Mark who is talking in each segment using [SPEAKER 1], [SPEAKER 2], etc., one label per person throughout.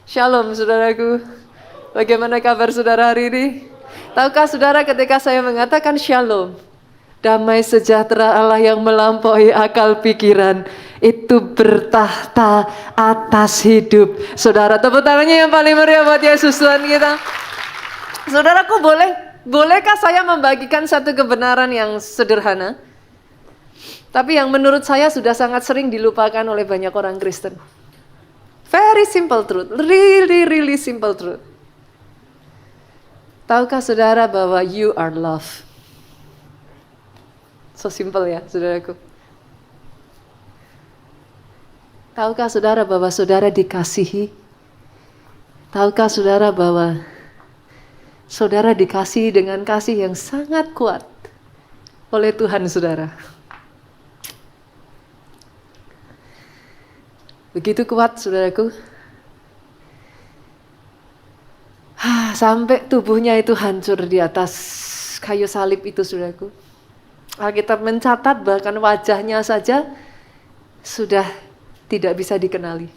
[SPEAKER 1] Shalom saudaraku. Bagaimana kabar saudara hari ini? Tahukah saudara ketika saya mengatakan shalom, damai sejahtera Allah yang melampaui akal pikiran itu bertahta atas hidup saudara. Tepuk tangannya yang paling meriah buat Yesus Tuhan kita. Saudaraku, bolehkah saya membagikan satu kebenaran yang sederhana, tapi yang menurut saya sudah sangat sering dilupakan oleh banyak orang Kristen. Very simple truth, really simple truth. Tahukah saudara bahwa you are loved? So simple ya saudaraku. Tahukah saudara bahwa saudara dikasihi? Tahukah saudara bahwa saudara dikasihi dengan kasih yang sangat kuat oleh Tuhan saudara? Begitu kuat saudaraku. Sampai tubuhnya itu hancur di atas kayu salib itu saudaraku. Alkitab mencatat bahkan wajahnya saja sudah tidak bisa dikenali.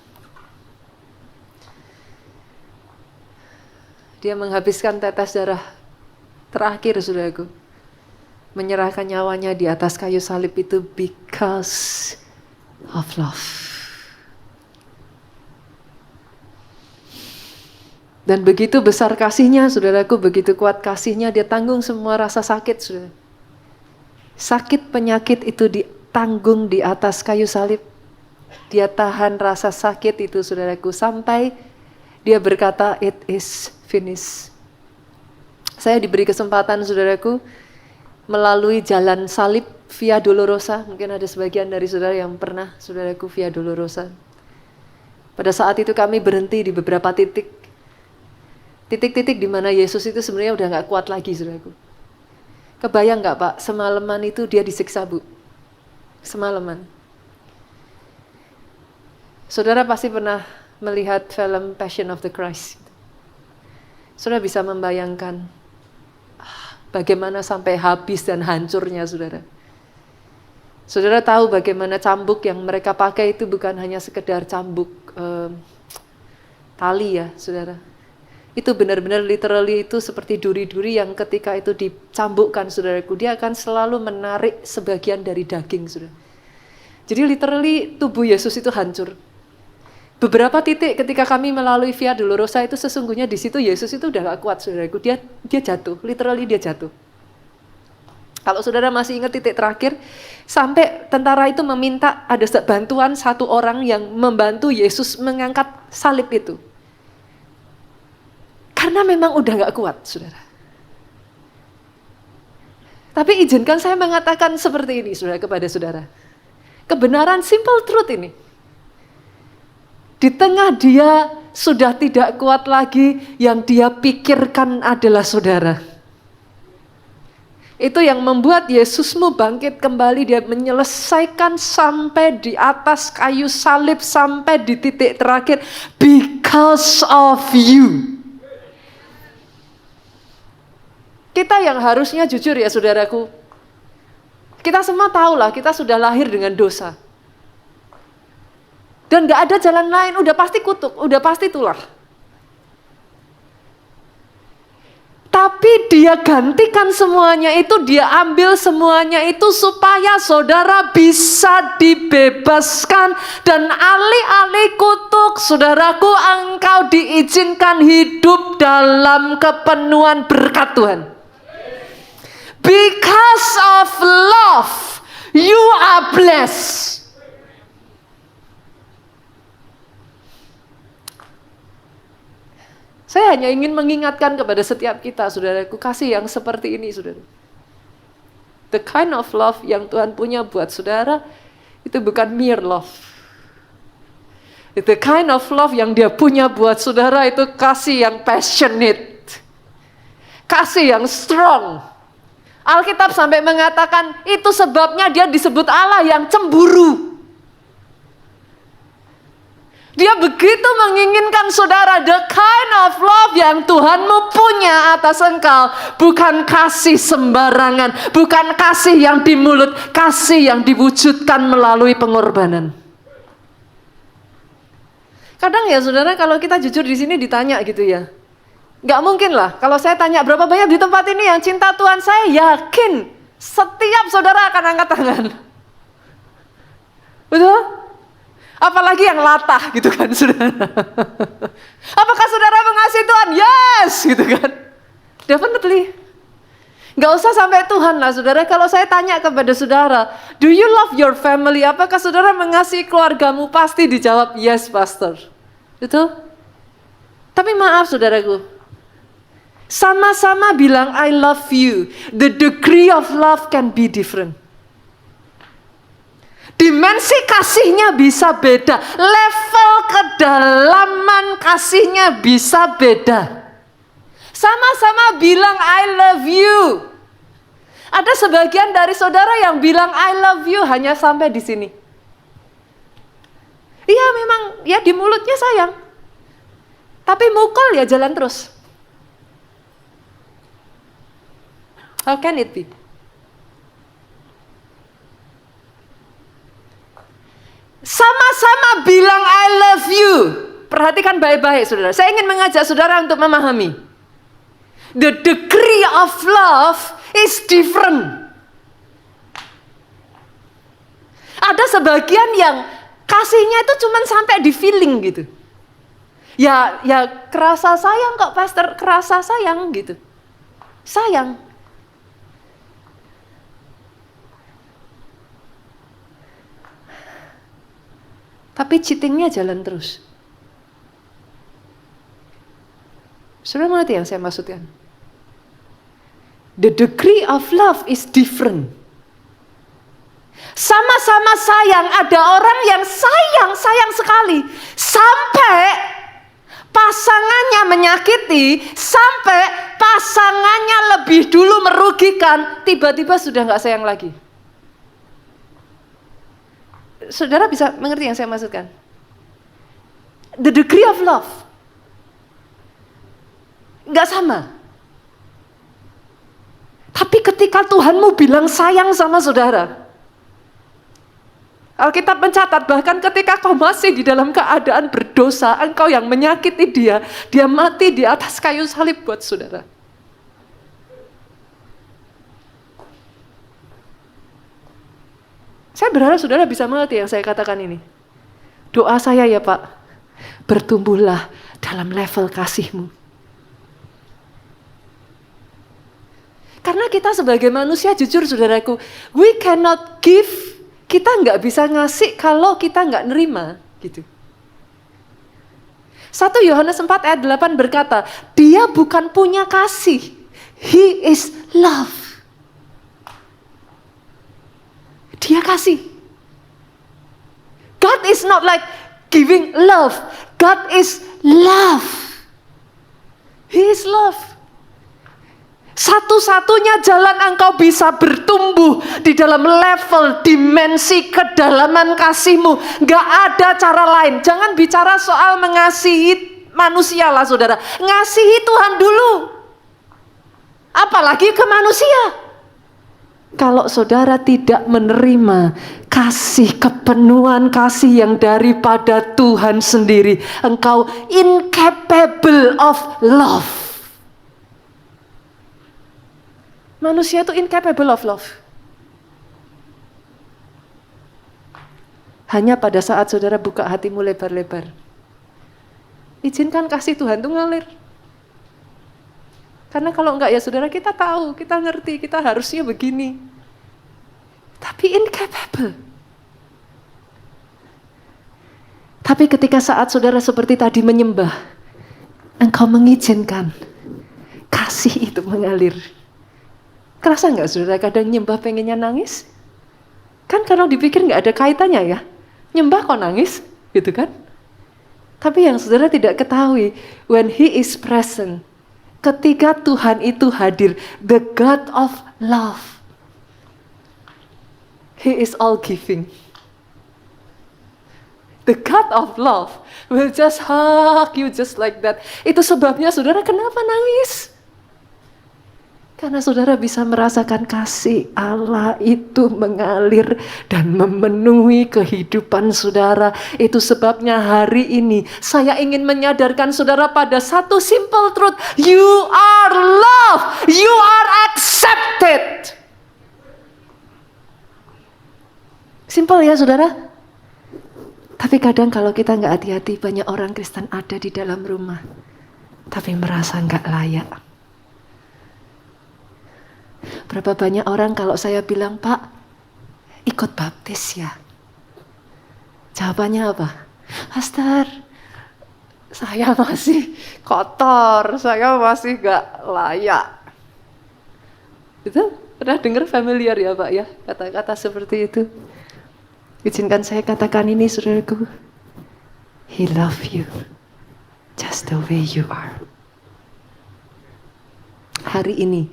[SPEAKER 1] Dia menghabiskan tetes darah terakhir saudaraku. Menyerahkan nyawanya di atas kayu salib itu because of love. Dan begitu besar kasihnya, saudaraku, begitu kuat kasihnya, dia tanggung semua rasa sakit, saudara. Sakit penyakit itu ditanggung di atas kayu salib. Dia tahan rasa sakit itu, saudaraku, sampai dia berkata, it is finished. Saya diberi kesempatan, saudaraku, melalui jalan salib Via Dolorosa. Mungkin ada sebagian dari saudara yang pernah, saudaraku, Via Dolorosa. Pada saat itu kami berhenti di beberapa titik di mana Yesus itu sebenarnya udah gak kuat lagi, saudaraku. Kebayang gak Pak, semalaman itu dia disiksa, Bu. Semalaman. Saudara pasti pernah melihat film Passion of the Christ. Saudara bisa membayangkan bagaimana sampai habis dan hancurnya, saudara. Saudara tahu bagaimana cambuk yang mereka pakai itu bukan hanya sekedar cambuk tali ya, saudara. Itu benar-benar literally itu seperti duri-duri yang ketika itu dicambukkan, saudaraku, dia akan selalu menarik sebagian dari daging, saudara. Jadi literally tubuh Yesus itu hancur. Beberapa titik ketika kami melalui Via Dolorosa itu sesungguhnya di situ Yesus itu udah gak kuat, saudaraku. Dia jatuh, literally dia jatuh. Kalau saudara masih ingat titik terakhir, sampai tentara itu meminta ada bantuan satu orang yang membantu Yesus mengangkat salib itu. Karena memang udah gak kuat, saudara. Tapi izinkan saya mengatakan seperti ini, saudara, kepada saudara. Kebenaran simple truth ini. Di tengah dia sudah tidak kuat lagi, yang dia pikirkan adalah saudara. Itu yang membuat Yesusmu bangkit kembali, dia menyelesaikan sampai di atas kayu salib, sampai di titik terakhir, because of you. Kita yang harusnya jujur ya saudaraku, kita semua tahulah kita sudah lahir dengan dosa. Dan gak ada jalan lain, udah pasti kutuk, udah pasti tulah. Tapi dia gantikan semuanya itu, dia ambil semuanya itu supaya saudara bisa dibebaskan. Dan alih-alih kutuk, saudaraku, engkau diizinkan hidup dalam kepenuhan berkat Tuhan. Because of love, you are blessed. Saya hanya ingin mengingatkan kepada setiap kita, saudaraku, kasih yang seperti ini, saudara. The kind of love yang Tuhan punya buat saudara, itu bukan mere love. The kind of love yang dia punya buat saudara itu kasih yang passionate. Kasih yang strong. Alkitab sampai mengatakan itu sebabnya dia disebut Allah yang cemburu. Dia begitu menginginkan saudara, the kind of love yang Tuhanmu punya atas engkau bukan kasih sembarangan, bukan kasih yang di mulut, kasih yang diwujudkan melalui pengorbanan. Kadang ya saudara, kalau kita jujur di sini ditanya gitu ya, nggak mungkin lah. Kalau saya tanya berapa banyak di tempat ini yang cinta Tuhan, saya yakin setiap saudara akan angkat tangan. Betul? Apalagi yang latah gitu kan saudara. Apakah saudara mengasihi Tuhan? Yes gitu kan. Definitely. Nggak usah sampai Tuhan lah saudara. Kalau saya tanya kepada saudara, do you love your family? Apakah saudara mengasihi keluargamu? Pasti dijawab yes pastor. Betul? Tapi maaf saudaraku, sama-sama bilang I love you, the degree of love can be different. Dimensi kasihnya bisa beda, level kedalaman kasihnya bisa beda. Sama-sama bilang I love you. Ada sebagian dari saudara yang bilang I love you hanya sampai di sini. Iya memang ya di mulutnya sayang. Tapi mukul ya jalan terus. How can it be? Sama-sama bilang I love you. Perhatikan baik-baik saudara. Saya ingin mengajak saudara untuk memahami. The degree of love is different. Ada sebagian yang kasihnya itu cuma sampai di feeling gitu. Ya kerasa sayang kok pastor, kerasa sayang gitu. Sayang. Tapi cheatingnya jalan terus. Saudara mengerti yang saya maksudkan? The degree of love is different. Sama-sama sayang, ada orang yang sayang sekali. Sampai pasangannya menyakiti, sampai pasangannya lebih dulu merugikan, tiba-tiba sudah gak sayang lagi. Saudara bisa mengerti yang saya maksudkan? The degree of love gak sama. Tapi ketika Tuhanmu bilang sayang sama saudara, Alkitab mencatat bahkan ketika kau masih di dalam keadaan berdosa, engkau yang menyakiti dia, dia mati di atas kayu salib buat saudara. Saya berharap saudara bisa mengerti yang saya katakan ini. Doa saya ya Pak, bertumbuhlah dalam level kasih-Mu. Karena kita sebagai manusia jujur saudaraku, we cannot give, kita nggak bisa ngasih kalau kita nggak nerima gitu. 1 Yohanes 4 ayat 8 berkata, dia bukan punya kasih, he is love. Dia kasih. God is not like giving love. God is love. He is love. Satu-satunya jalan engkau bisa bertumbuh di dalam level dimensi kedalaman kasih-Mu. Gak ada cara lain. Jangan bicara soal mengasihi manusia lah saudara. Ngasihi Tuhan dulu. Apalagi ke manusia. Kalau saudara tidak menerima kasih, kepenuhan kasih yang daripada Tuhan sendiri, engkau incapable of love. Manusia itu incapable of love. Hanya pada saat saudara buka hatimu lebar-lebar, izinkan kasih Tuhan itu ngalir. Karena kalau enggak ya saudara, kita tahu, kita ngerti, kita harusnya begini. Tapi incapable. Tapi ketika saat saudara seperti tadi menyembah, engkau mengizinkan kasih itu mengalir. Kerasa enggak saudara kadang nyembah pengennya nangis? Kan kalau dipikir enggak ada kaitannya ya. Nyembah kok nangis, gitu kan? Tapi yang saudara tidak ketahui, when he is present, ketika Tuhan itu hadir, the God of love, He is all giving. The God of love will just hug you just like that. Itu sebabnya saudara kenapa nangis? Karena saudara bisa merasakan kasih Allah itu mengalir dan memenuhi kehidupan saudara. Itu sebabnya hari ini saya ingin menyadarkan saudara pada satu simple truth. You are loved. You are accepted. Simple ya saudara. Tapi kadang kalau kita nggak hati-hati, banyak orang Kristen ada di dalam rumah, tapi merasa nggak layak. Berapa banyak orang kalau saya bilang, Pak, ikut baptis ya. Jawabannya apa? Pastor, saya masih kotor, saya masih gak layak. Itu pernah dengar familiar ya Pak ya, kata-kata seperti itu. Izinkan saya katakan ini saudaraku. He love you just the way you are. Hari ini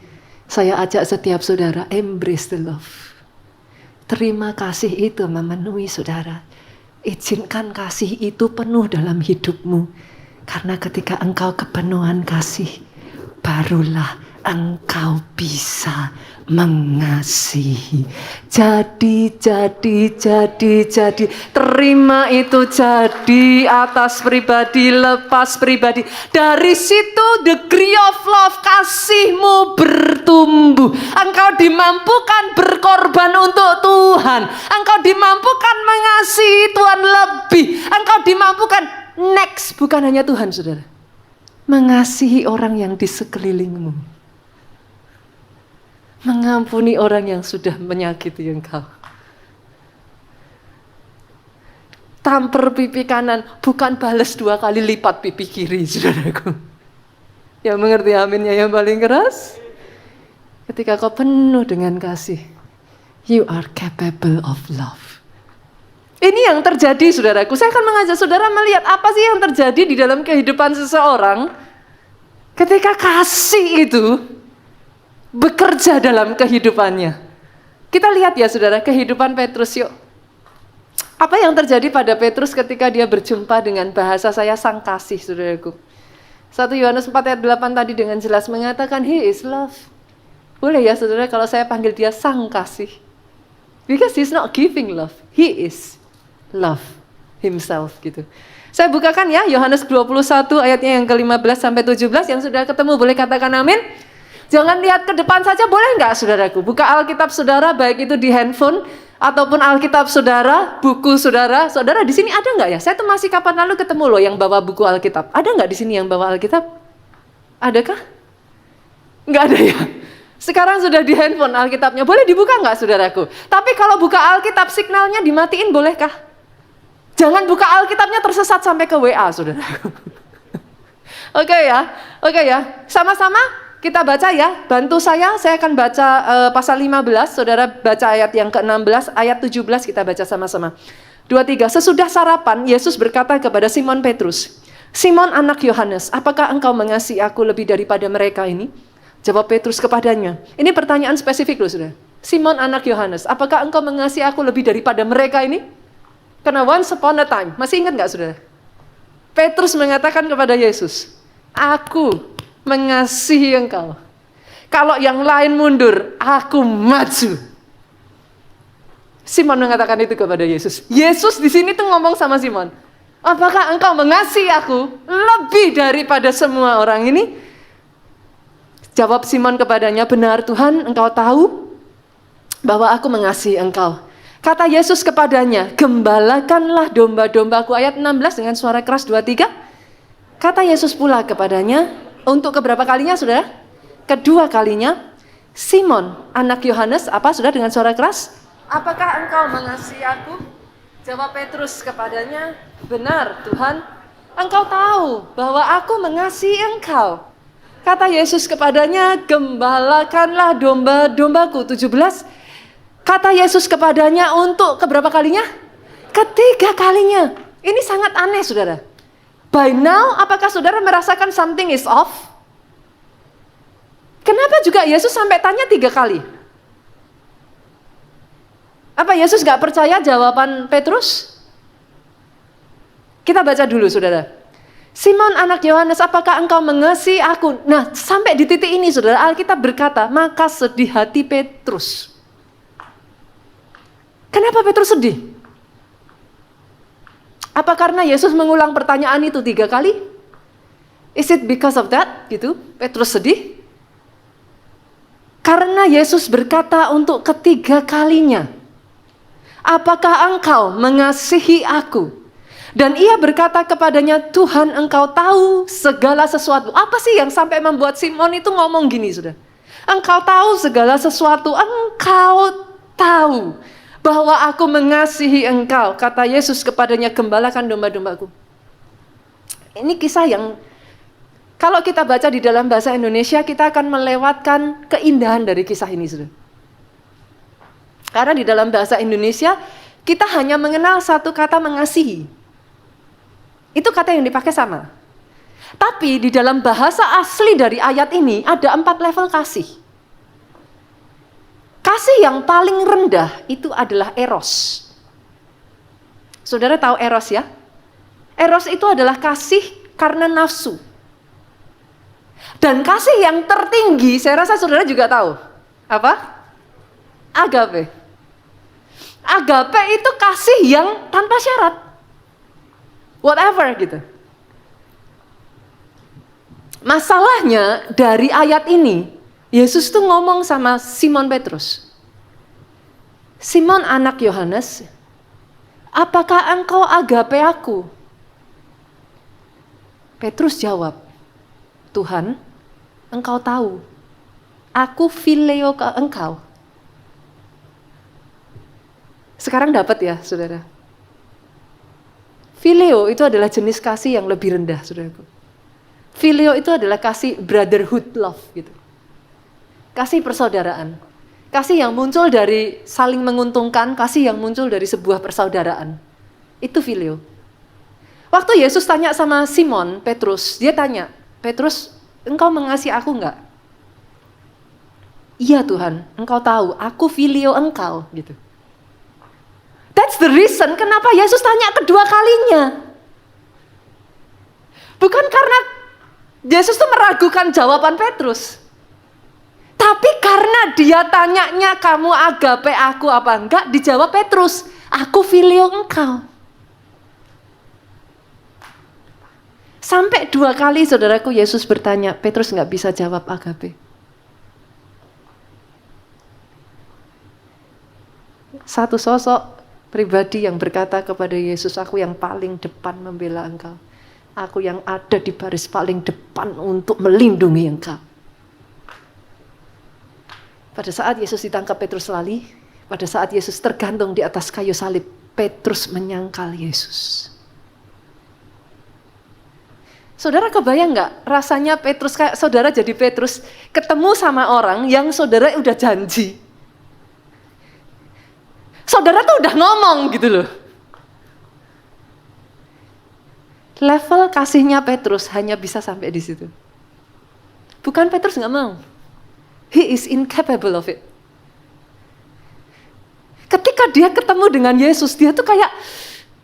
[SPEAKER 1] saya ajak setiap saudara embrace the love. Terima kasih itu memenuhi saudara. Izinkan kasih itu penuh dalam hidupmu. Karena ketika engkau kepenuhan kasih, barulah engkau bisa mengasihi. Jadi. Terima itu jadi atas pribadi, lepas pribadi. Dari situ degree of love, kasihmu bertumbuh. Engkau dimampukan berkorban untuk Tuhan. Engkau dimampukan mengasihi Tuhan lebih. Engkau dimampukan next, bukan hanya Tuhan saudara, mengasihi orang yang di sekelilingmu. Mengampuni orang yang sudah menyakiti engkau. Tampar pipi kanan, bukan balas 2 kali lipat pipi kiri, saudaraku. Yang mengerti aminnya yang paling keras? Ketika kau penuh dengan kasih, you are capable of love. Ini yang terjadi, saudaraku. Saya akan mengajak saudara melihat apa sih yang terjadi di dalam kehidupan seseorang ketika kasih itu bekerja dalam kehidupannya. Kita lihat ya saudara, kehidupan Petrus yuk. Apa yang terjadi pada Petrus ketika dia berjumpa dengan bahasa saya sang kasih, saudaraku. 1 Yohanes 4 ayat 8 tadi dengan jelas mengatakan he is love. Boleh ya saudara kalau saya panggil dia sang kasih. Because he's not giving love, he is love himself gitu. Saya bukakan ya Yohanes 21 ayatnya yang ke-15 sampai 17, yang sudah ketemu boleh katakan amin. Jangan lihat ke depan saja, boleh nggak saudaraku? Buka Alkitab saudara, baik itu di handphone ataupun Alkitab saudara, buku saudara. Saudara di sini ada nggak ya? Saya tuh masih kapan lalu ketemu loh yang bawa buku Alkitab. Ada nggak di sini yang bawa Alkitab? Adakah? Nggak ada ya? Sekarang sudah di handphone Alkitabnya. Boleh dibuka nggak saudaraku? Tapi kalau buka Alkitab signalnya dimatiin bolehkah? Jangan buka Alkitabnya tersesat sampai ke WA saudaraku. Oke ya. Sama-sama. Kita baca ya, bantu saya akan baca pasal 15, saudara baca ayat yang ke-16, ayat 17 kita baca sama-sama. 2, 3, sesudah sarapan, Yesus berkata kepada Simon Petrus, Simon anak Yohanes, apakah engkau mengasihi aku lebih daripada mereka ini? Jawab Petrus kepadanya, ini pertanyaan spesifik loh saudara. Simon anak Yohanes, apakah engkau mengasihi aku lebih daripada mereka ini? Karena once upon a time, masih ingat gak saudara? Petrus mengatakan kepada Yesus, aku mengasihi engkau. Kalau yang lain mundur, aku maju. Simon mengatakan itu kepada Yesus. Yesus di sini tuh ngomong sama Simon, apakah engkau mengasihi aku lebih daripada semua orang ini? Jawab Simon kepadanya, benar Tuhan, engkau tahu bahwa aku mengasihi engkau. Kata Yesus kepadanya, gembalakanlah domba-dombaku. Ayat 16 dengan suara keras 2, 3. Kata Yesus pula kepadanya, untuk keberapa kalinya saudara? Kedua kalinya, Simon anak Yohanes, apa saudara dengan suara keras? Apakah engkau mengasihi aku? Jawab Petrus kepadanya, benar Tuhan, engkau tahu bahwa aku mengasihi engkau. Kata Yesus kepadanya, gembalakanlah domba-dombaku. 17. Kata Yesus kepadanya untuk keberapa kalinya? Ketiga kalinya. Ini sangat aneh saudara. By now, apakah saudara merasakan something is off? Kenapa juga Yesus sampai tanya 3 kali? Apa Yesus gak percaya jawaban Petrus? Kita baca dulu saudara. Simon anak Yohanes, apakah engkau mengasihi aku? Nah, sampai di titik ini saudara, Alkitab berkata, maka sedih hati Petrus. Kenapa Petrus sedih? Apa karena Yesus mengulang pertanyaan itu 3 kali? Is it because of that? Gitu, Petrus sedih? Karena Yesus berkata untuk ketiga kalinya, apakah engkau mengasihi aku? Dan ia berkata kepadanya, Tuhan engkau tahu segala sesuatu. Apa sih yang sampai membuat Simon itu ngomong gini sudah? Engkau tahu segala sesuatu, engkau tahu bahwa aku mengasihi engkau. Kata Yesus kepadanya, gembalakan domba-dombaku. Ini kisah yang kalau kita baca di dalam bahasa Indonesia, kita akan melewatkan keindahan dari kisah ini sudah. Karena di dalam bahasa Indonesia, kita hanya mengenal satu kata mengasihi. Itu kata yang dipakai sama. Tapi di dalam bahasa asli dari ayat ini ada 4 level kasih. Kasih yang paling rendah itu adalah eros. Saudara tahu eros ya? Eros itu adalah kasih karena nafsu. Dan kasih yang tertinggi, saya rasa saudara juga tahu. Apa? Agape. Agape itu kasih yang tanpa syarat. Whatever gitu. Masalahnya dari ayat ini, Yesus tuh ngomong sama Simon Petrus. Simon anak Yohanes, apakah engkau agape aku? Petrus jawab, Tuhan, engkau tahu, aku phileo ke engkau. Sekarang dapat ya, saudara? Phileo itu adalah jenis kasih yang lebih rendah, saudaraku. Phileo itu adalah kasih brotherhood love gitu. Kasih persaudaraan. Kasih yang muncul dari saling menguntungkan, kasih yang muncul dari sebuah persaudaraan. Itu phileo. Waktu Yesus tanya sama Simon Petrus, dia tanya, Petrus, engkau mengasihi aku enggak? Iya Tuhan, engkau tahu, aku phileo engkau gitu. That's the reason kenapa Yesus tanya kedua kalinya. Bukan karena Yesus tuh meragukan jawaban Petrus. Tapi karena dia tanyanya kamu agape aku apa enggak, dijawab Petrus, aku phileo engkau. Sampai 2 kali saudaraku Yesus bertanya, Petrus enggak bisa jawab agape. Satu sosok pribadi yang berkata kepada Yesus, aku yang paling depan membela engkau. Aku yang ada di baris paling depan untuk melindungi engkau. Pada saat Yesus ditangkap Petrus lali, pada saat Yesus tergantung di atas kayu salib, Petrus menyangkal Yesus. Saudara kebayang nggak rasanya Petrus, kayak saudara jadi Petrus, ketemu sama orang yang saudara udah janji. Saudara tuh udah ngomong gitu loh. Level kasihnya Petrus hanya bisa sampai di situ. Bukan Petrus nggak mau. He is incapable of it. Ketika dia ketemu dengan Yesus, dia tuh kayak,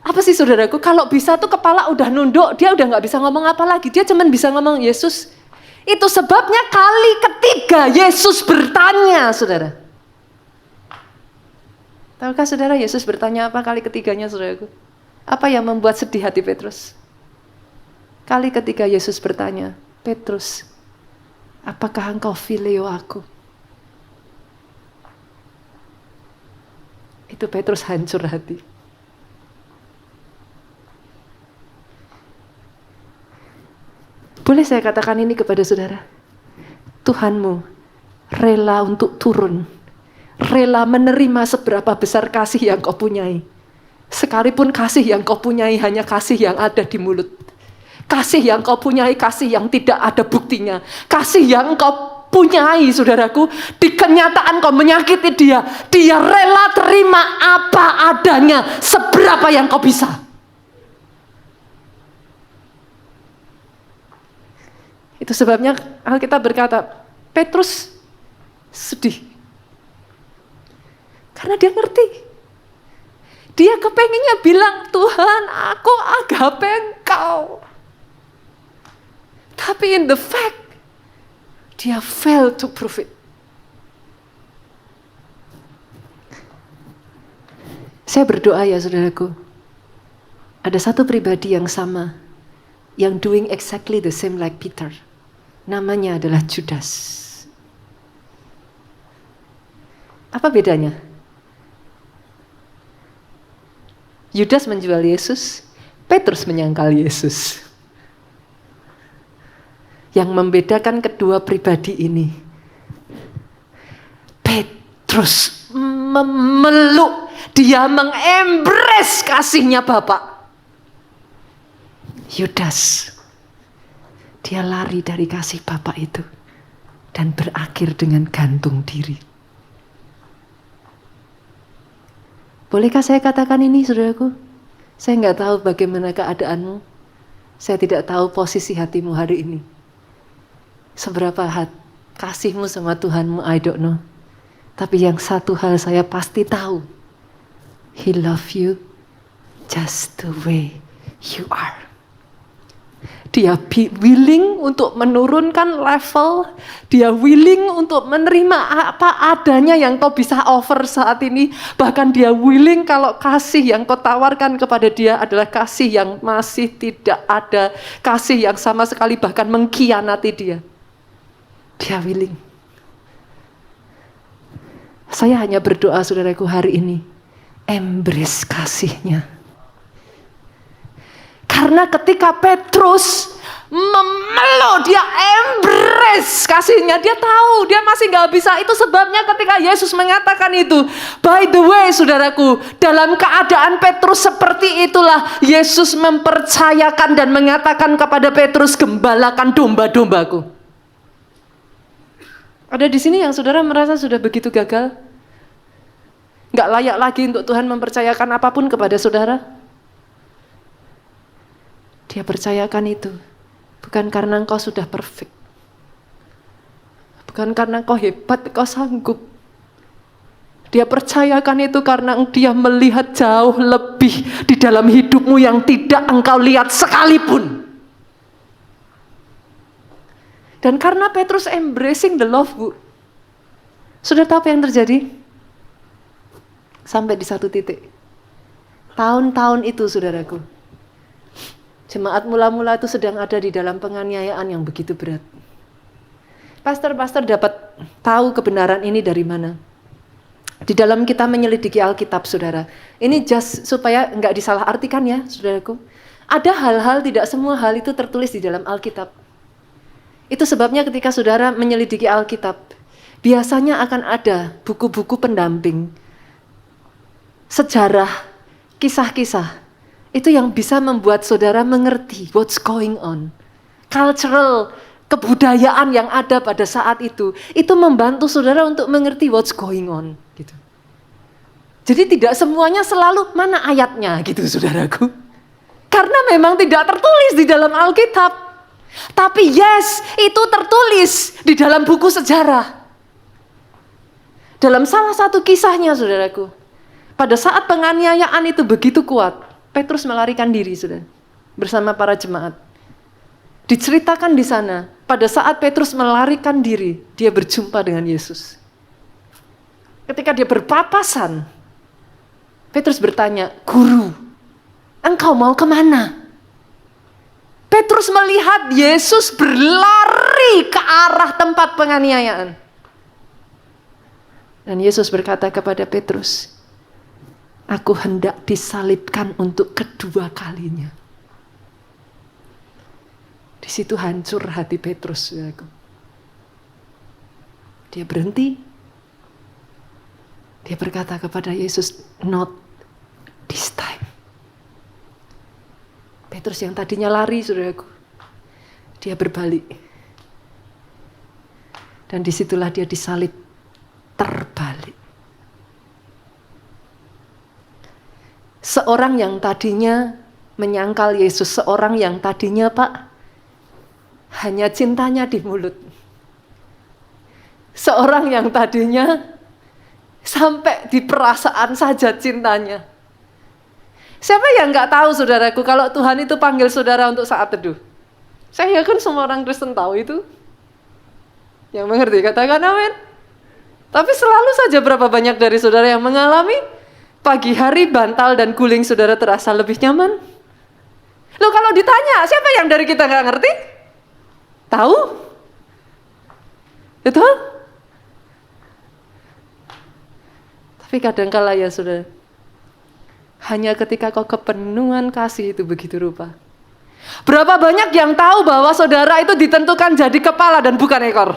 [SPEAKER 1] apa sih saudaraku, kalau bisa tuh kepala udah nunduk, dia udah nggak bisa ngomong apa lagi. Dia cuman bisa ngomong, Yesus. Itu sebabnya kali ketiga Yesus bertanya, saudara. Tahukah saudara Yesus bertanya apa kali ketiganya, saudaraku? Apa yang membuat sedih hati Petrus? Kali ketiga Yesus bertanya, Petrus, apakah engkau phileo aku? Itu Petrus hancur hati. Boleh saya katakan ini kepada saudara? Tuhanmu rela untuk turun, rela menerima seberapa besar kasih yang kau punyai. Sekalipun kasih yang kau punyai hanya kasih yang ada di mulut. Kasih yang kau punyai, kasih yang tidak ada buktinya. Kasih yang kau punyai, saudaraku, di kenyataan kau menyakiti dia. Dia rela terima apa adanya, seberapa yang kau bisa. Itu sebabnya Alkitab berkata, Petrus sedih. Karena dia ngerti. Dia kepengennya bilang, Tuhan, aku agape engkau. Tapi in the fact, dia fail to prove it. Saya berdoa ya saudaraku, ada satu pribadi yang sama, yang doing exactly the same like Peter. Namanya adalah Judas. Apa bedanya? Judas menjual Yesus, Petrus menyangkal Yesus. Yang membedakan kedua pribadi ini, Petrus memeluk, dia mengembrace kasihnya Bapa. Judas, dia lari dari kasih Bapa itu dan berakhir dengan gantung diri. Bolehkah saya katakan ini, saudaraku? Saya nggak tahu bagaimana keadaanmu. Saya tidak tahu posisi hatimu hari ini. Seberapa kasihmu sama Tuhanmu, I don't know. Tapi yang satu hal saya pasti tahu. He love you just the way you are. Dia willing untuk menurunkan level, dia willing untuk menerima apa adanya yang kau bisa offer saat ini. Bahkan dia willing kalau kasih yang kau tawarkan kepada dia adalah kasih yang masih tidak ada, kasih yang sama sekali bahkan mengkhianati dia. Dia willing. Saya hanya berdoa saudaraku hari ini, embrace kasihnya. Karena ketika Petrus memeluk, dia embrace kasihnya. Dia tahu dia masih gak bisa. Itu sebabnya ketika Yesus mengatakan itu. By the way saudaraku, dalam keadaan Petrus seperti itulah Yesus mempercayakan dan mengatakan kepada Petrus, gembalakan domba-dombaku. Ada di sini yang saudara merasa sudah begitu gagal? Gak layak lagi untuk Tuhan mempercayakan apapun kepada saudara? Dia percayakan itu bukan karena engkau sudah perfect, bukan karena engkau hebat, engkau sanggup. Dia percayakan itu karena dia melihat jauh lebih di dalam hidupmu yang tidak engkau lihat sekalipun. Dan karena Petrus embracing the love, Bu, sudah tahu apa yang terjadi? Sampai di satu titik, tahun-tahun itu saudaraku, jemaat mula-mula itu sedang ada di dalam penganiayaan yang begitu berat. Pastor-pastor dapat tahu kebenaran ini dari mana? Di dalam kita menyelidiki Alkitab, saudara. Ini just supaya enggak disalahartikan ya, saudaraku. Ada hal-hal, tidak semua hal itu tertulis di dalam Alkitab. Itu sebabnya ketika saudara menyelidiki Alkitab, biasanya akan ada buku-buku pendamping, sejarah, kisah-kisah. Itu yang bisa membuat saudara mengerti what's going on. Cultural, kebudayaan yang ada pada saat itu membantu saudara untuk mengerti what's going on. Gitu. Jadi tidak semuanya selalu mana ayatnya gitu saudaraku. Karena memang tidak tertulis di dalam Alkitab. Tapi yes, itu tertulis di dalam buku sejarah. Dalam salah satu kisahnya saudaraku, pada saat penganiayaan itu begitu kuat, Petrus melarikan diri, saudara, bersama para jemaat. Diceritakan di sana, pada saat Petrus melarikan diri, dia berjumpa dengan Yesus. Ketika dia berpapasan, Petrus bertanya, Guru, engkau mau kemana? Petrus melihat Yesus berlari ke arah tempat penganiayaan. Dan Yesus berkata kepada Petrus, aku hendak disalibkan untuk kedua kalinya. Di situ hancur hati Petrus. Dia berhenti. Dia berkata kepada Yesus, not this time. Petrus yang tadinya lari, saudaraku, dia berbalik. Dan disitulah dia disalib terbalik. Seorang yang tadinya menyangkal Yesus, seorang yang tadinya Pak, hanya cintanya di mulut. Seorang yang tadinya sampai di perasaan saja cintanya. Siapa yang gak tahu saudaraku kalau Tuhan itu panggil saudara untuk saat teduh? Saya yakin semua orang Kristen tahu itu. Yang mengerti, katakan amin. Tapi selalu saja berapa banyak dari saudara yang mengalami pagi hari bantal dan guling saudara terasa lebih nyaman. Loh kalau ditanya, siapa yang dari kita nggak ngerti? Tahu? Betul? Tapi kadangkala ya saudara, hanya ketika kau kepenuhan kasih itu begitu rupa. Berapa banyak yang tahu bahwa saudara itu ditentukan jadi kepala dan bukan ekor?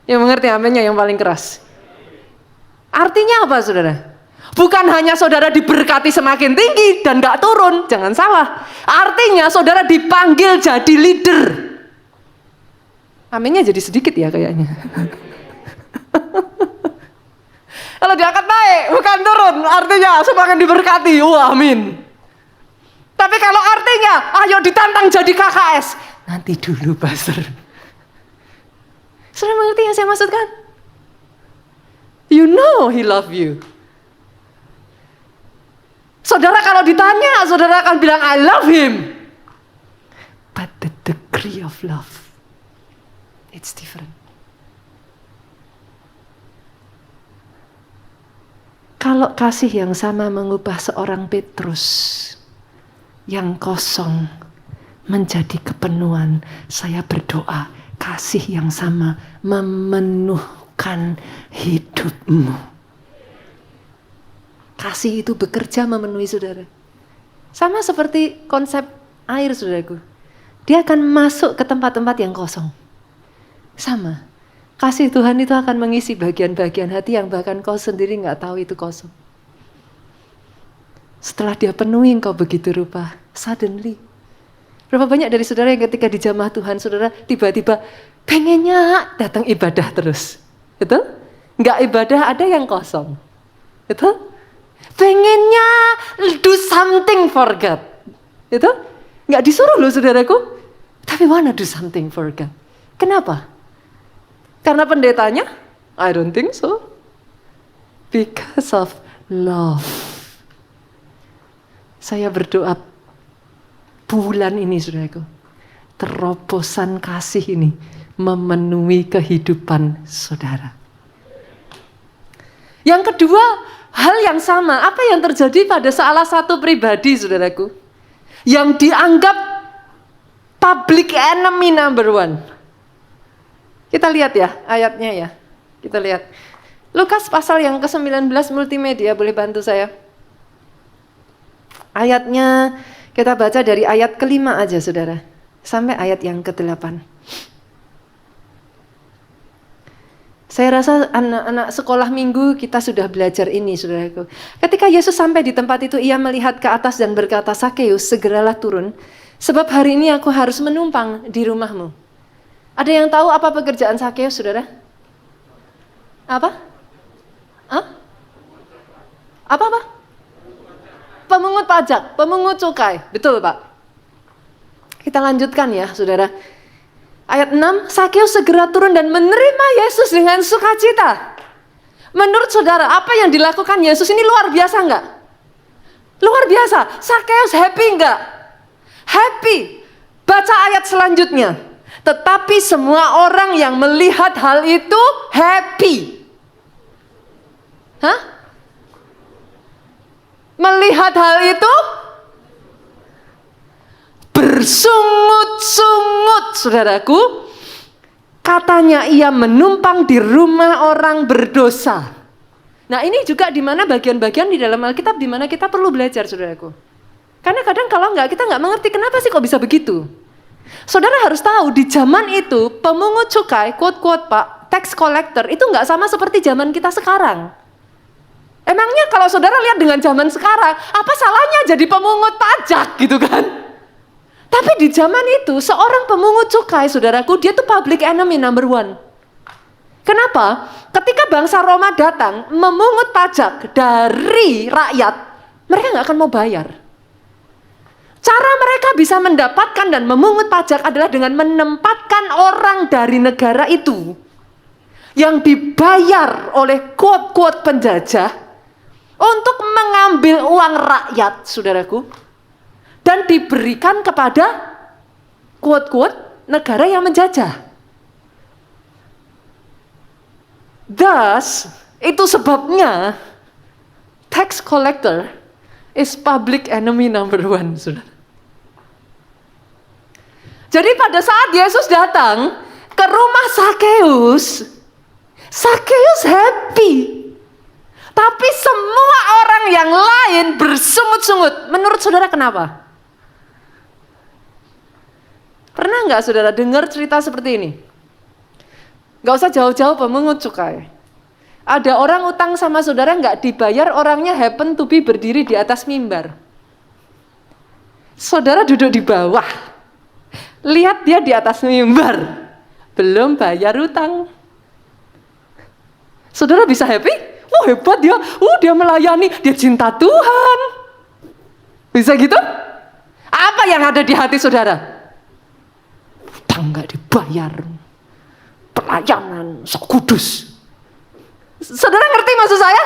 [SPEAKER 1] Yang mengerti aminnya yang paling keras. Artinya apa saudara? Bukan hanya saudara diberkati semakin tinggi dan gak turun, jangan salah. Artinya saudara dipanggil jadi leader. Aminnya jadi sedikit ya kayaknya. Kalau diangkat naik, bukan turun, artinya semakin diberkati. Wah, amin. Tapi kalau artinya, ayo ditantang jadi KKS. Nanti dulu, Pastor. Saudara mengerti yang saya maksudkan? You know he love you. Saudara kalau ditanya, saudara akan bilang, I love him. But the degree of love, it's different. Kalau kasih yang sama mengubah seorang Petrus yang kosong menjadi kepenuhan, saya berdoa kasih yang sama memenuhkan hidupmu. Kasih itu bekerja memenuhi saudara. Sama seperti konsep air saudaraku. Dia akan masuk ke tempat-tempat yang kosong. Sama. Kasih Tuhan itu akan mengisi bagian-bagian hati yang bahkan kau sendiri gak tahu itu kosong. Setelah dia penuhi kau begitu rupa, suddenly. Berapa banyak dari saudara yang ketika dijamah Tuhan, saudara tiba-tiba pengennya datang ibadah terus. Betul? Gak ibadah ada yang kosong. Betul? Pengennya do something for God. Betul? Gak disuruh loh saudaraku. Tapi wanna do something for God. Kenapa? Karena pendetanya? I don't think so. Because of love. Saya berdoa bulan ini saudaraku, terobosan kasih ini memenuhi kehidupan saudara. Yang kedua, hal yang sama, apa yang terjadi pada salah satu pribadi saudaraku, yang dianggap public enemy number one. Kita lihat ya ayatnya ya. Kita lihat. Lukas pasal yang ke-19 multimedia, boleh bantu saya? Ayatnya kita baca dari ayat ke-5 aja saudara. Sampai ayat yang ke-8. Saya rasa anak-anak sekolah minggu kita sudah belajar ini saudaraku. Ketika Yesus sampai di tempat itu, ia melihat ke atas dan berkata, Sakeus, segeralah turun. Sebab hari ini aku harus menumpang di rumahmu. Ada yang tahu apa pekerjaan Sakeus, saudara? Apa? Hah? Apa? Pemungut pajak, pemungut cukai. Betul, Pak. Kita lanjutkan ya, saudara. Ayat 6, Sakeus segera turun dan menerima Yesus dengan sukacita. Menurut saudara, apa yang dilakukan Yesus ini luar biasa enggak? Luar biasa. Sakeus happy enggak? Happy. Baca ayat selanjutnya. Tetapi semua orang yang melihat hal itu happy. Hah? Melihat hal itu bersungut-sungut, saudaraku. Katanya ia menumpang di rumah orang berdosa. Nah ini juga di mana bagian-bagian di dalam Alkitab di mana kita perlu belajar, saudaraku. Karena kadang kalau kita nggak mengerti kenapa sih kok bisa begitu. Saudara harus tahu di zaman itu pemungut cukai, quote-quote Pak, tax collector itu nggak sama seperti zaman kita sekarang. Emangnya kalau saudara lihat dengan zaman sekarang, apa salahnya jadi pemungut pajak gitu kan? Tapi di zaman itu seorang pemungut cukai, saudaraku, dia tuh public enemy number one. Kenapa? Ketika bangsa Roma datang memungut pajak dari rakyat, mereka nggak akan mau bayar. Cara mereka bisa mendapatkan dan memungut pajak adalah dengan menempatkan orang dari negara itu yang dibayar oleh quote-quote penjajah untuk mengambil uang rakyat, saudaraku, dan diberikan kepada quote-quote negara yang menjajah. Thus, itu sebabnya tax collector is public enemy number one, saudara. Jadi pada saat Yesus datang ke rumah Sakeus, Sakeus happy. Tapi semua orang yang lain bersungut-sungut. Menurut saudara kenapa? Pernah nggak saudara dengar cerita seperti ini? Nggak usah jauh-jauh pemungut cukai. Ada orang utang sama saudara nggak dibayar, orangnya happen to be berdiri di atas mimbar. Saudara duduk di bawah. Lihat dia di atas mimbar. Belum bayar utang. Saudara bisa happy? Wah hebat dia, dia melayani, dia cinta Tuhan. Bisa gitu? Apa yang ada di hati saudara? Utang nggak dibayar, pelayanan sok kudus. Saudara ngerti maksud saya?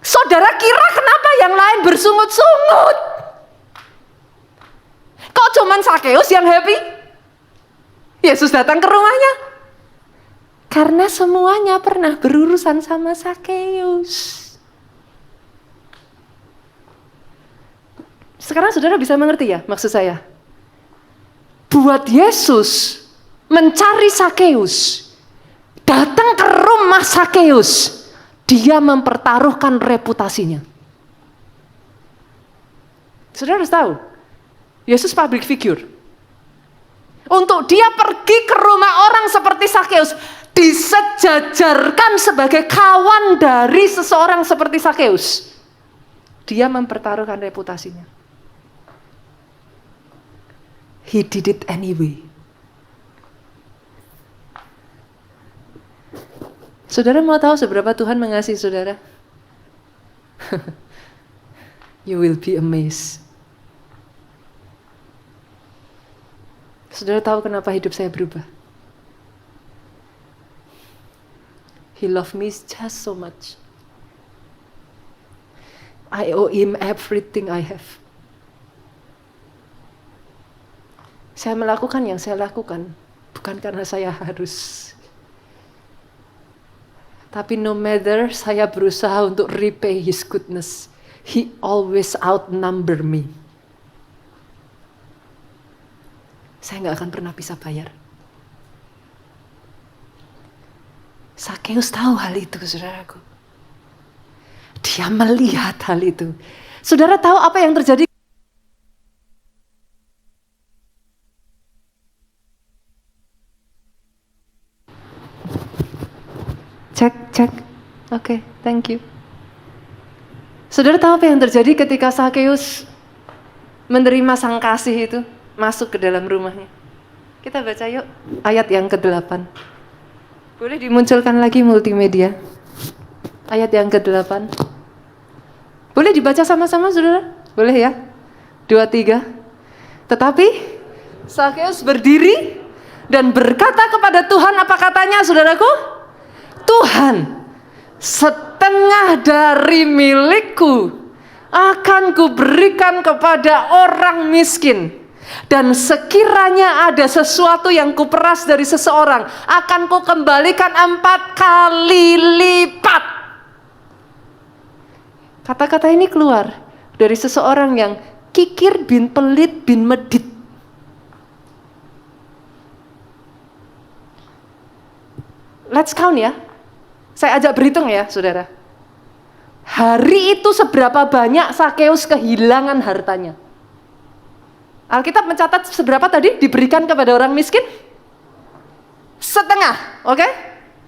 [SPEAKER 1] Saudara kira kenapa yang lain bersungut-sungut? Kok cuman Sakeus yang happy? Yesus datang ke rumahnya. Karena semuanya pernah berurusan sama Sakeus. Sekarang saudara bisa mengerti ya maksud saya? Buat Yesus mencari Sakeus, datang ke rumah Sakeus, dia mempertaruhkan reputasinya. Saudara harus tahu, Yesus public figure. Untuk dia pergi ke rumah orang seperti Sakeus, disejajarkan sebagai kawan dari seseorang seperti Sakeus. Dia mempertaruhkan reputasinya. He did it anyway. Saudara mau tahu seberapa Tuhan mengasihi saudara? You will be amazed. Saudara tahu kenapa hidup saya berubah? He loved me just so much. I owe him everything I have. Saya melakukan yang saya lakukan bukan karena saya harus. Tapi no matter saya berusaha untuk repay his goodness, he always outnumber me. Saya nggak akan pernah bisa bayar. Sakeus tahu hal itu, saudaraku. Dia melihat hal itu. Saudara tahu apa yang terjadi? Cek. Oke, thank you. Saudara tahu apa yang terjadi ketika Sakeus menerima sang kasih itu masuk ke dalam rumahnya? Kita baca yuk ayat yang ke-8. Boleh dimunculkan lagi multimedia. Ayat yang ke-8. Boleh dibaca sama-sama saudara? Boleh ya? 2, 3. Tetapi Sakeus berdiri dan berkata kepada Tuhan, apa katanya saudaraku? Tuhan, setengah dari milikku akan kuberikan kepada orang miskin. Dan sekiranya ada sesuatu yang kuperas dari seseorang, akan kukembalikan 4 kali lipat. Kata-kata ini keluar dari seseorang yang kikir bin pelit bin medit. Let's count ya. Saya ajak berhitung ya saudara. Hari itu seberapa banyak Sakeus kehilangan hartanya? Alkitab mencatat seberapa tadi diberikan kepada orang miskin? Setengah, oke?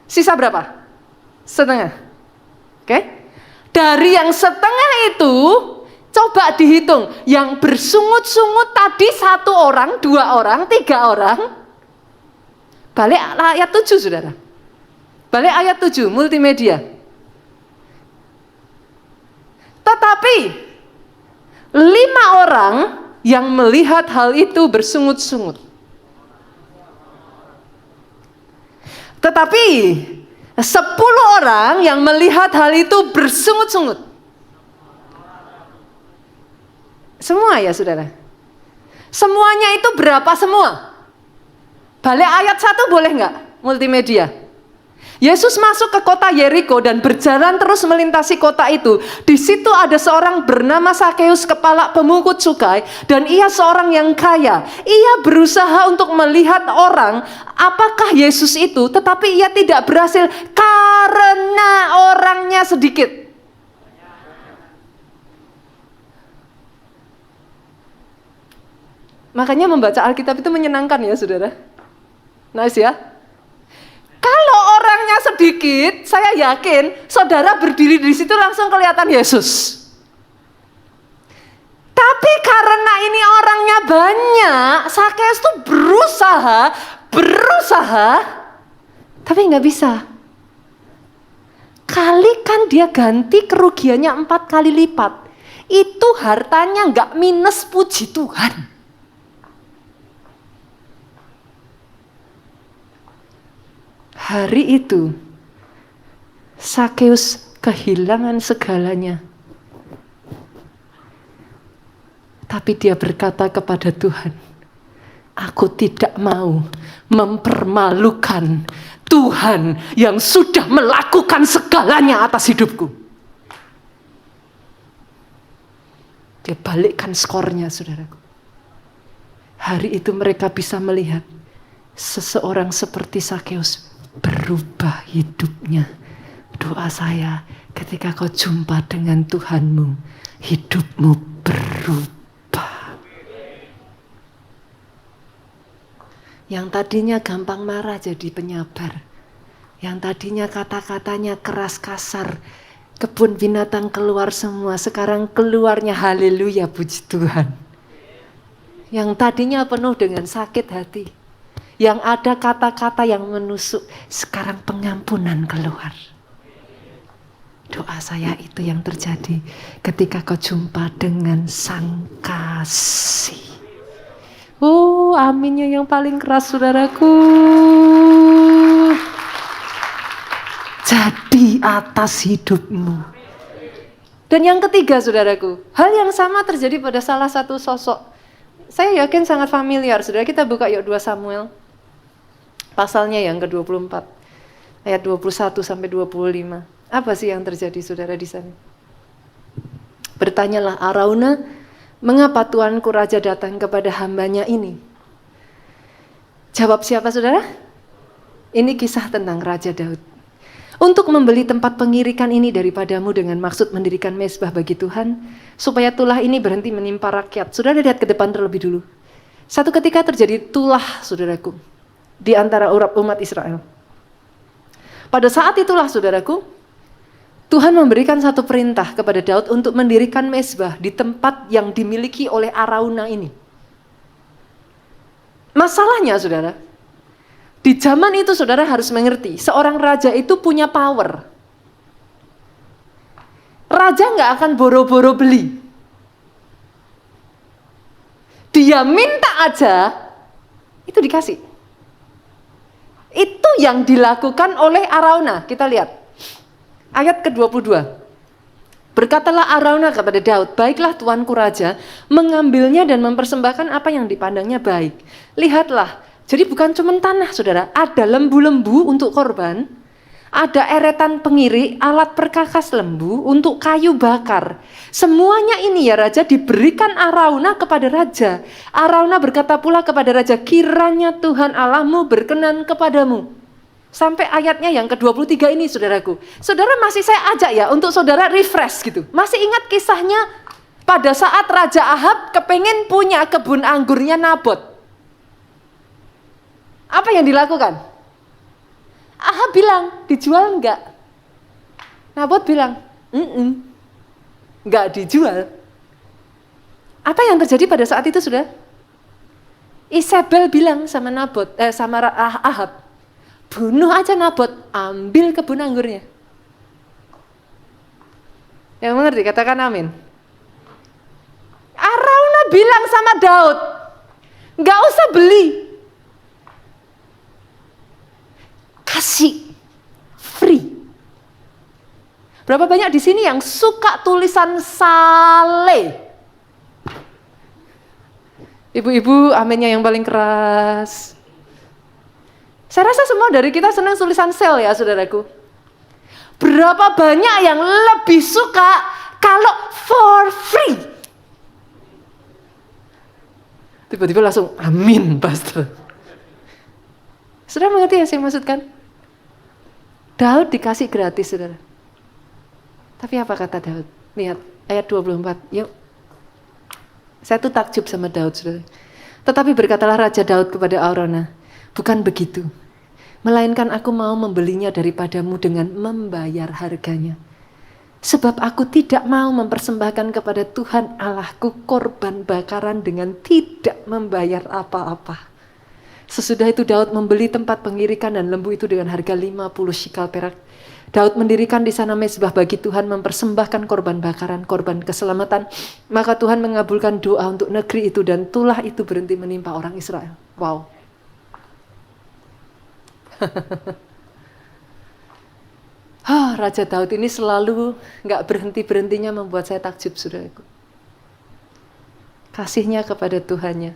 [SPEAKER 1] Sisa berapa? Setengah, oke? Dari yang setengah itu, coba dihitung. Yang bersungut-sungut tadi 1 orang, 2 orang, 3 orang. Balik ayat 7 saudara. Balik ayat 7, multimedia. Tetapi 5 orang yang melihat hal itu bersungut-sungut. Tetapi 10 orang yang melihat hal itu bersungut-sungut. Semua ya saudara? Semuanya itu berapa semua? Balik ayat 1 boleh nggak? Multimedia. Yesus masuk ke kota Yeriko dan berjalan terus melintasi kota itu. Di situ ada seorang bernama Sakeus, kepala pemungut cukai, dan ia seorang yang kaya. Ia berusaha untuk melihat orang, apakah Yesus itu, tetapi ia tidak berhasil karena orangnya sedikit. Makanya membaca Alkitab itu menyenangkan ya, saudara. Nice ya. Kalau orangnya sedikit, saya yakin saudara berdiri di situ langsung kelihatan Yesus. Tapi karena ini orangnya banyak, Sakeus tuh berusaha, tapi nggak bisa. Kalikan dia ganti kerugiannya 4 kali lipat. Itu hartanya nggak minus, puji Tuhan. Hari itu, Sakeus kehilangan segalanya. Tapi dia berkata kepada Tuhan, aku tidak mau mempermalukan Tuhan yang sudah melakukan segalanya atas hidupku. Dia balikkan skornya, saudaraku. Hari itu mereka bisa melihat seseorang seperti Sakeus berubah hidupnya. Doa saya, ketika kau jumpa dengan Tuhanmu, hidupmu berubah. Yang tadinya gampang marah jadi penyabar. Yang tadinya kata-katanya keras kasar, kebun binatang keluar semua, sekarang keluarnya haleluya, puji Tuhan. Yang tadinya penuh dengan sakit hati, yang ada kata-kata yang menusuk, sekarang pengampunan keluar. Doa saya itu yang terjadi ketika kau jumpa dengan Sang Kasih. Aminnya yang paling keras, saudaraku. Jadi atas hidupmu. Dan yang ketiga, saudaraku, hal yang sama terjadi pada salah satu sosok. Saya yakin sangat familiar, saudara. Kita buka yuk 2 Samuel. Pasalnya yang ke-24, ayat 21 sampai 25. Apa sih yang terjadi, saudara, di sana? Bertanyalah Arauna, mengapa tuanku raja datang kepada hambanya ini? Jawab siapa, saudara? Ini kisah tentang Raja Daud. Untuk membeli tempat pengirikan ini daripadamu dengan maksud mendirikan mezbah bagi Tuhan, supaya tulah ini berhenti menimpa rakyat. Saudara lihat ke depan terlebih dulu. Satu ketika terjadi tulah, saudaraku, di antara umat Israel. Pada saat itulah, saudaraku, Tuhan memberikan satu perintah kepada Daud untuk mendirikan mezbah di tempat yang dimiliki oleh Arauna ini. Masalahnya, saudara, di zaman itu saudara harus mengerti, seorang raja itu punya power. Raja nggak akan boro-boro beli. Dia minta aja, itu dikasih. Itu yang dilakukan oleh Arauna. Kita lihat ayat ke-22. Berkatalah Arauna kepada Daud, baiklah tuanku raja, mengambilnya dan mempersembahkan apa yang dipandangnya baik. Lihatlah, jadi bukan cuma tanah, saudara, ada lembu-lembu untuk korban, ada eretan pengirik, alat perkakas lembu untuk kayu bakar. Semuanya ini ya raja diberikan Arauna kepada raja. Arauna berkata pula kepada raja, kiranya Tuhan Allahmu berkenan kepadamu. Sampai ayatnya yang ke-23 ini, saudaraku. Saudara, masih saya ajak ya untuk saudara refresh gitu. Masih ingat kisahnya pada saat Raja Ahab kepengen punya kebun anggurnya Nabot. Apa yang dilakukan? Ahab bilang, dijual enggak? Nabot bilang, enggak dijual. Apa yang terjadi pada saat itu, saudara? Isabel bilang sama Ahab, bunuh aja Nabot, ambil kebun anggurnya. Yang mengerti, katakan amin. Arauna bilang sama Daud, enggak usah beli. Kasih free. Berapa banyak di sini yang suka tulisan Saleh? Ibu-ibu, aminnya yang paling keras. Saya rasa semua dari kita senang tulisan sale ya saudaraku. Berapa banyak yang lebih suka kalau for free? Tiba-tiba langsung amin pastor. Saudara mengerti yang saya maksudkan? Daud dikasih gratis saudara. Tapi apa kata Daud? Lihat ayat 24. Yuk. Saya tuh takjub sama Daud saudara. Tetapi berkatalah Raja Daud kepada Araunah, bukan begitu. Melainkan aku mau membelinya daripadamu dengan membayar harganya. Sebab aku tidak mau mempersembahkan kepada Tuhan Allahku korban bakaran dengan tidak membayar apa-apa. Sesudah itu Daud membeli tempat pengirikan dan lembu itu dengan harga 50 shikal perak. Daud mendirikan di sana mezbah bagi Tuhan, mempersembahkan korban bakaran, korban keselamatan. Maka Tuhan mengabulkan doa untuk negeri itu dan tulah itu berhenti menimpa orang Israel. Wow. Raja Daud ini selalu gak berhenti-berhentinya membuat saya takjub saudaraku. Kasihnya kepada Tuhannya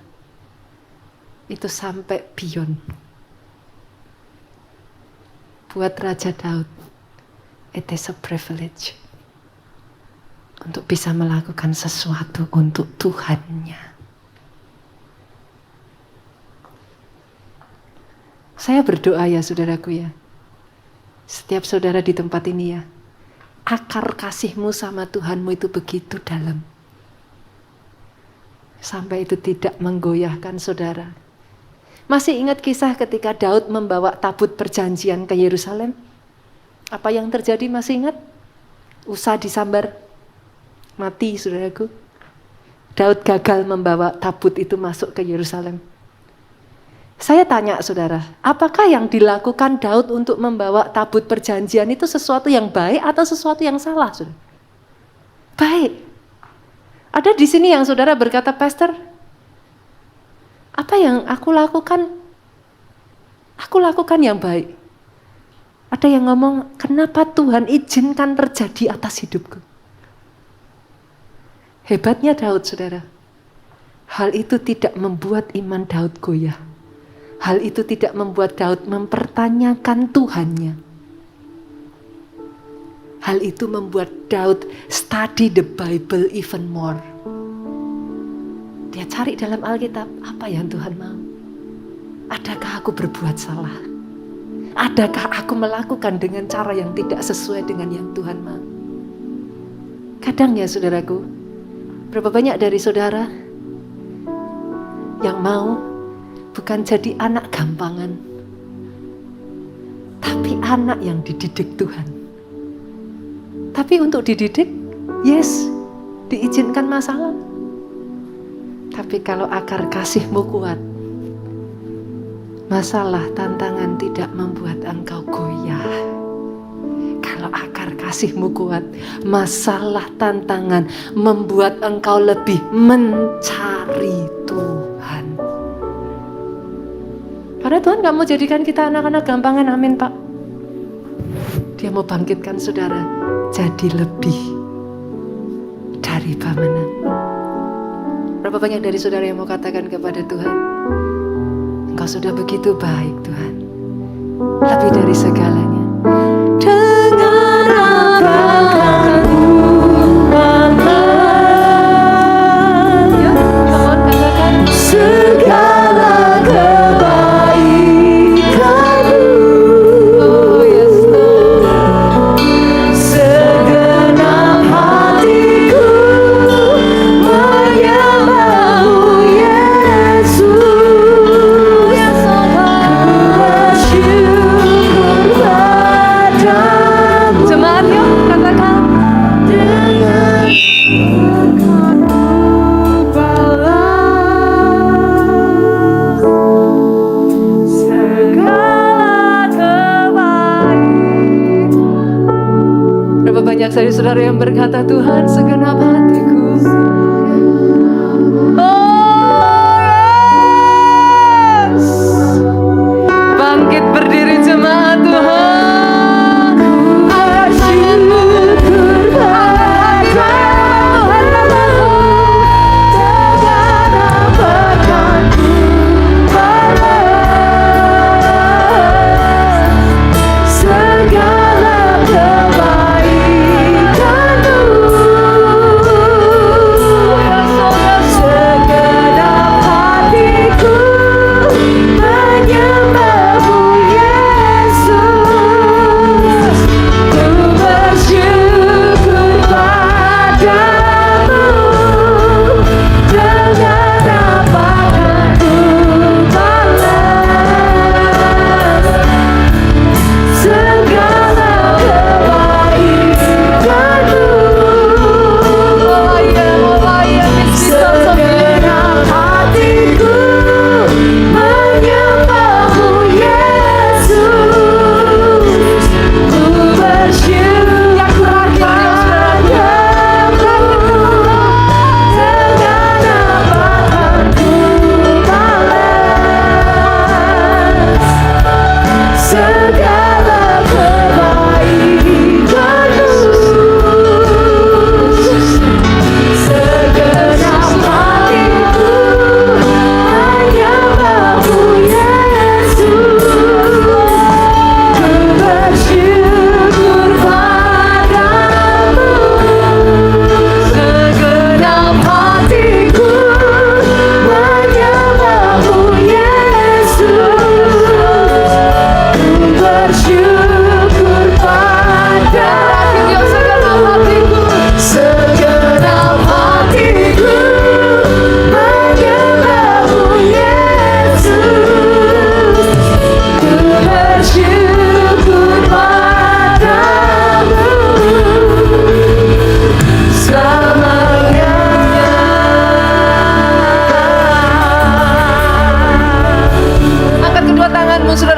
[SPEAKER 1] itu sampai beyond. Buat Raja Daud, it is a privilege untuk bisa melakukan sesuatu untuk Tuhannya. Saya berdoa ya saudaraku ya. Setiap saudara di tempat ini ya, akar kasihmu sama Tuhanmu itu begitu dalam. Sampai itu tidak menggoyahkan saudara. Masih ingat kisah ketika Daud membawa tabut perjanjian ke Yerusalem? Apa yang terjadi masih ingat? Usa disambar, mati saudaraku. Daud gagal membawa tabut itu masuk ke Yerusalem. Saya tanya saudara, apakah yang dilakukan Daud untuk membawa tabut perjanjian itu sesuatu yang baik atau sesuatu yang salah? Saudara? Baik. Ada di sini yang saudara berkata, Pastor, apa yang aku lakukan? Aku lakukan yang baik. Ada yang ngomong, kenapa Tuhan izinkan terjadi atas hidupku? Hebatnya Daud saudara. Hal itu tidak membuat iman Daud goyah. Hal itu tidak membuat Daud mempertanyakan Tuhannya. Hal itu membuat Daud study the Bible even more. Dia cari dalam Alkitab, apa yang Tuhan mau? Adakah aku berbuat salah? Adakah aku melakukan dengan cara yang tidak sesuai dengan yang Tuhan mau? Kadang ya saudaraku, berapa banyak dari saudara yang mau bukan jadi anak gampangan, tapi anak yang dididik Tuhan. Tapi untuk dididik, yes, diizinkan masalah. Tapi kalau akar kasihmu kuat, masalah, tantangan tidak membuat engkau goyah. Kalau akar kasihmu kuat, masalah, tantangan membuat engkau lebih mencari Tuhan. Karena Tuhan gak mau jadikan kita anak-anak gampangan, amin Pak. Dia mau bangkitkan saudara jadi lebih dari bagaimana. Berapa banyak dari saudara yang mau katakan kepada Tuhan, Engkau sudah begitu baik Tuhan, lebih dari segalanya. Dengan apa ku aman, ya, mohon katakan segala kebaikan-Mu. Oh yes Lord. Segenap hatiku menyembah-Mu Yesus. Yes Lord. Ku bersyukur padamu. Jemaat yuk katakan dengan berapa banyak saudara yang berkata, Tuhan segenap hatiku. Oh yes. Bangkit berdiri jemaat Tuhan. Bersyukur pada Tuhan, segala berkat-Mu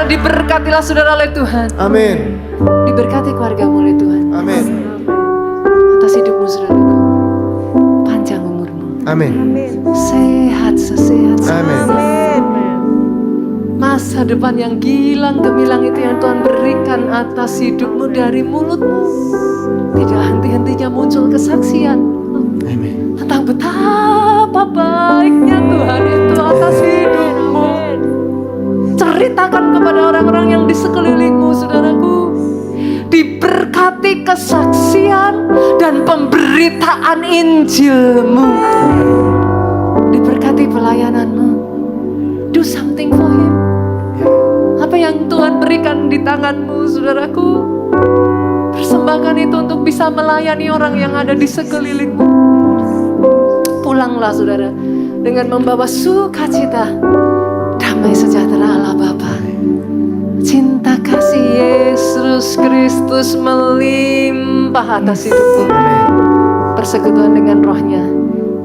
[SPEAKER 1] Saudara diberkatilah saudara oleh Tuhan.
[SPEAKER 2] Amin.
[SPEAKER 1] Diberkati keluargamu oleh Tuhan.
[SPEAKER 2] Amin.
[SPEAKER 1] Atas hidupmu saudaraku. Panjang umurmu.
[SPEAKER 2] Amin.
[SPEAKER 1] Sehat sesehat.
[SPEAKER 2] Amin.
[SPEAKER 1] Masa depan yang gilang gemilang itu yang Tuhan berikan atas hidupmu dari mulutmu. Tidak henti-hentinya muncul kesaksian.
[SPEAKER 2] Amin.
[SPEAKER 1] Tentang betapa baiknya Tuhan itu atas hidupmu. Ceritakan kepada orang-orang yang di sekelilingmu, saudaraku. Diberkati kesaksian dan pemberitaan Injilmu. Diberkati pelayananmu. Do something for Him. Apa yang Tuhan berikan di tanganmu, saudaraku, persembahkan itu untuk bisa melayani orang yang ada di sekelilingmu. Pulanglah saudara dengan membawa sukacita, damai sejahtera Allah Bapa, cinta kasih Yesus Kristus melimpah atas hidupmu. Persekutuan dengan Roh-Nya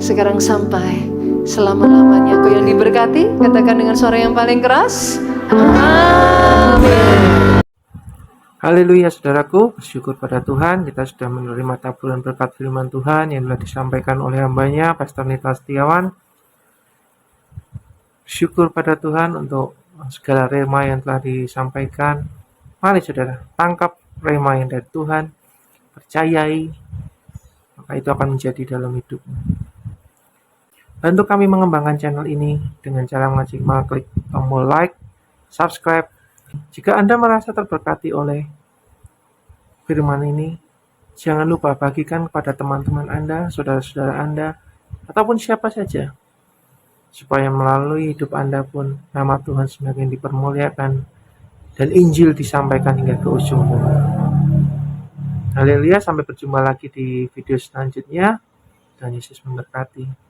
[SPEAKER 1] sekarang sampai selama-lamanya. Kau yang diberkati, katakan dengan suara yang paling keras, amin.
[SPEAKER 3] Haleluya saudaraku, bersyukur pada Tuhan kita sudah menerima taburan berkat firman Tuhan yang telah disampaikan oleh hambanya Pastor Nita Setiawan. Syukur pada Tuhan untuk segala rema yang telah disampaikan. Mari saudara, tangkap rema yang dari Tuhan, percayai, maka itu akan menjadi dalam hidupmu. Bantu kami mengembangkan channel ini dengan cara mengklik tombol like, subscribe. Jika Anda merasa terberkati oleh firman ini, jangan lupa bagikan kepada teman-teman Anda, saudara-saudara Anda, ataupun siapa saja, supaya melalui hidup Anda pun nama Tuhan semakin dipermuliakan dan Injil disampaikan hingga ke ujung bumi. Haleluya, sampai berjumpa lagi di video selanjutnya. Dan Yesus memberkati.